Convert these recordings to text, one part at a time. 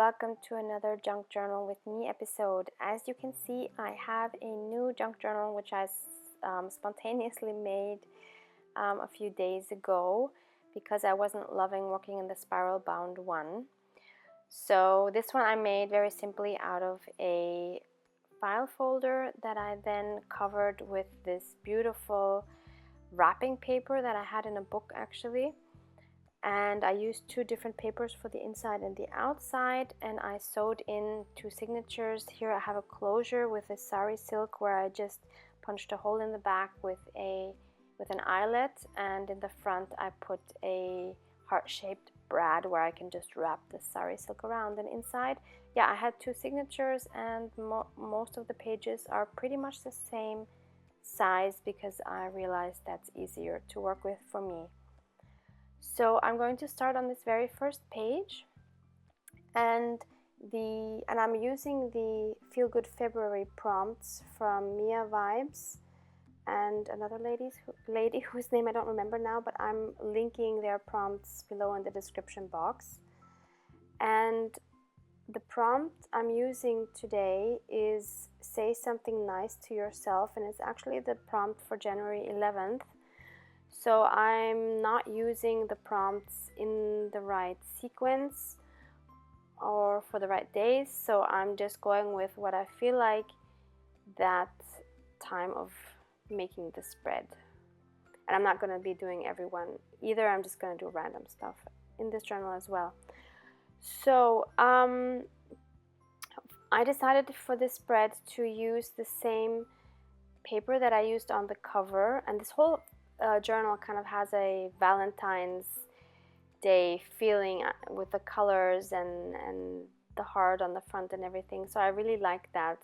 welcome to another Junk Journal with Me episode. As you can see, I have a new junk journal which I spontaneously made a few days ago because I wasn't loving working in the spiral bound one. So this one I made very simply out of a file folder that I then covered with this beautiful wrapping paper that I had in a book actually. And I used two different papers for the inside and the outside, and I sewed in two signatures. Here I have a closure with a sari silk where I just punched a hole in the back with an eyelet, and in the front I put a heart-shaped brad where I can just wrap the sari silk around. And inside, yeah, I had two signatures, and most of the pages are pretty much the same size because I realized that's easier to work with for me. So I'm going to start on this very first page, and I'm using the Feel Good February prompts from Mia Vibes and another lady whose name I don't remember now, but I'm linking their prompts below in the description box. And the prompt I'm using today is say something nice to yourself, and it's actually the prompt for January 11th. So I'm not using the prompts in the right sequence or for the right days, so I'm just going with what I feel like that time of making the spread. And I'm not going to be doing every one either, I'm just going to do random stuff in this journal as well. So I decided for this spread to use the same paper that I used on the cover, and this whole journal kind of has a Valentine's Day feeling with the colors and the heart on the front and everything, so I really like that.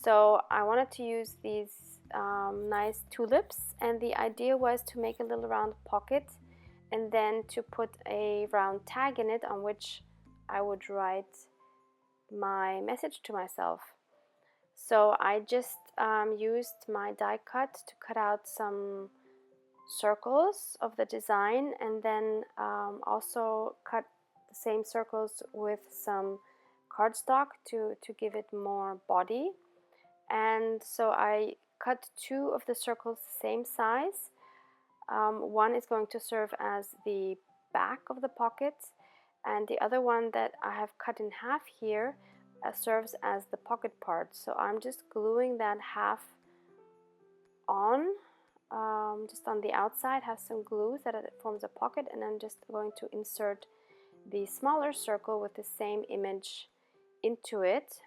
So I wanted to use these nice tulips, and the idea was to make a little round pocket and then to put a round tag in it on which I would write my message to myself. So I just used my die cut to cut out some circles of the design, and then also cut the same circles with some cardstock to give it more body. And so I cut two of the circles the same size. One is going to serve as the back of the pocket, and the other one that I have cut in half here serves as the pocket part. So I'm just gluing that half on. Just on the outside, have some glue so that it forms a pocket, and I'm just going to insert the smaller circle with the same image into it,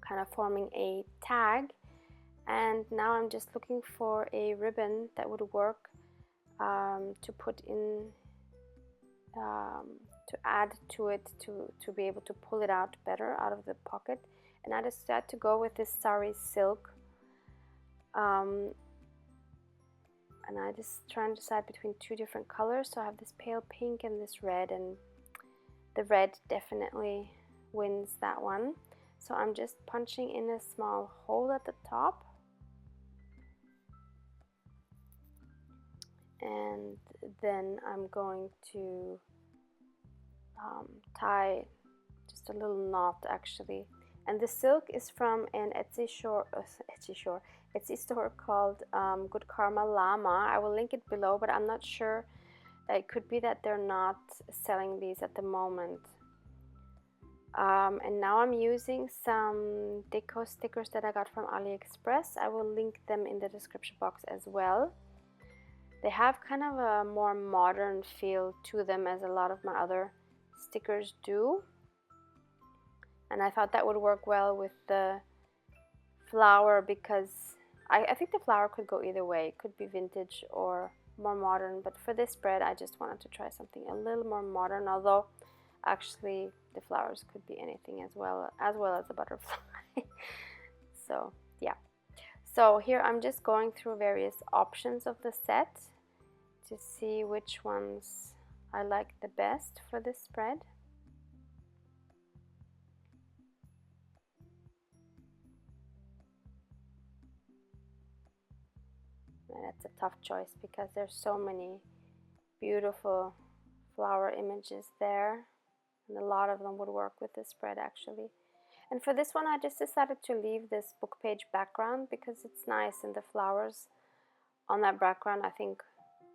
kind of forming a tag. And now I'm just looking for a ribbon that would work to put in, to add to it to be able to pull it out better out of the pocket. And I decided to go with this sari silk. And I just try and decide between two different colors. So I have this pale pink and this red, and the red definitely wins that one. So I'm just punching in a small hole at the top, and then I'm going to tie just a little knot actually. And the silk is from an Etsy store called Good Karma Llama. I will link it below, but I'm not sure. It could be that they're not selling these at the moment. And now I'm using some deco stickers that I got from AliExpress. I will link them in the description box as well. They have kind of a more modern feel to them, as a lot of my other stickers do. And I thought that would work well with the flower because I think the flower could go either way. It could be vintage or more modern, but for this spread I just wanted to try something a little more modern, although actually the flowers could be anything as well as the butterfly. So yeah, so here I'm just going through various options of the set to see which ones I like the best for this spread. And that's a tough choice because there's so many beautiful flower images there. and a lot of them would work with this spread actually. And for this one I just decided to leave this book page background because it's nice, and the flowers on that background I think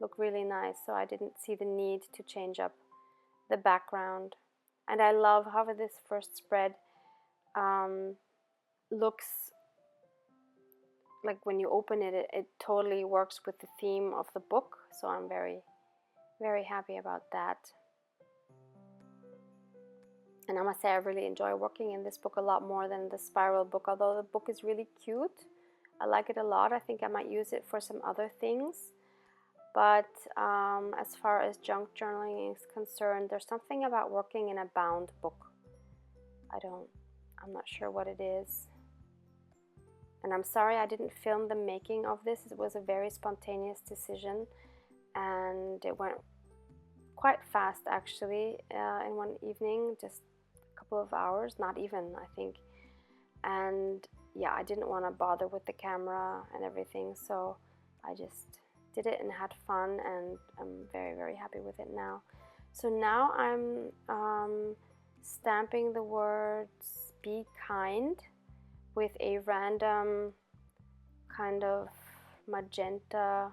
look really nice, so I didn't see the need to change up the background. And I love how this first spread looks like when you open it, it totally works with the theme of the book, so I'm very, very happy about that. And I must say I really enjoy working in this book a lot more than the spiral book, although the book is really cute. I like it a lot. I think I might use it for some other things. But as far as junk journaling is concerned, there's something about working in a bound book. I'm not sure what it is. And I'm sorry I didn't film the making of this. It was a very spontaneous decision, and it went quite fast actually in one evening, just a couple of hours, not even, I think. And yeah, I didn't want to bother with the camera and everything, so I just did it and had fun, and I'm very, very happy with it now. So now I'm stamping the words "be kind" with a random kind of magenta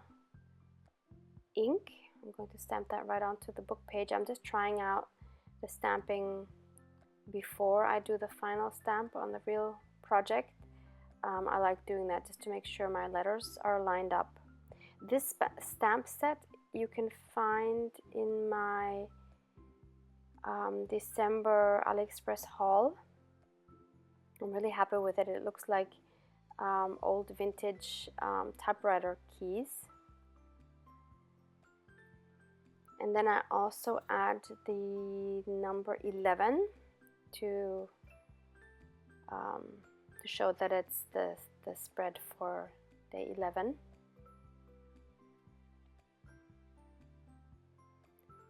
ink. I'm going to stamp that right onto the book page. I'm just trying out the stamping before I do the final stamp on the real project. I like doing that just to make sure my letters are lined up. This stamp set you can find in my December AliExpress haul. I'm really happy with it. It looks like old vintage typewriter keys. And then I also add the number 11 to show that it's the spread for day 11.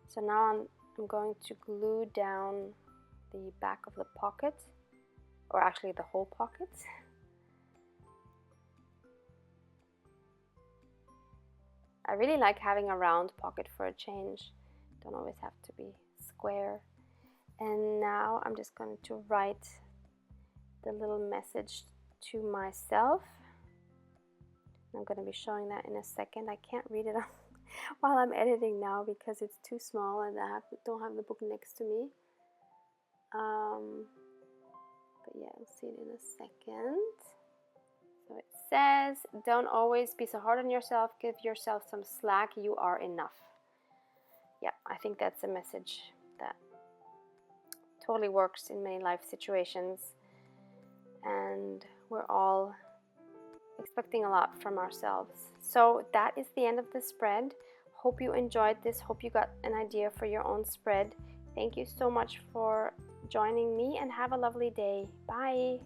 So now I'm going to glue down the back of the pocket, or actually the whole pocket. I really like having a round pocket for a change. Don't always have to be square. And now I'm just going to write the little message to myself. I'm going to be showing that in a second. I can't read it while I'm editing now because it's too small and I don't have the book next to me. But yeah, I'll see it in a second. So it says, don't always be so hard on yourself. Give yourself some slack. You are enough. Yeah, I think that's a message that totally works in many life situations. And we're all expecting a lot from ourselves. So that is the end of the spread. Hope you enjoyed this. Hope you got an idea for your own spread. Thank you so much for joining me, and have a lovely day. Bye.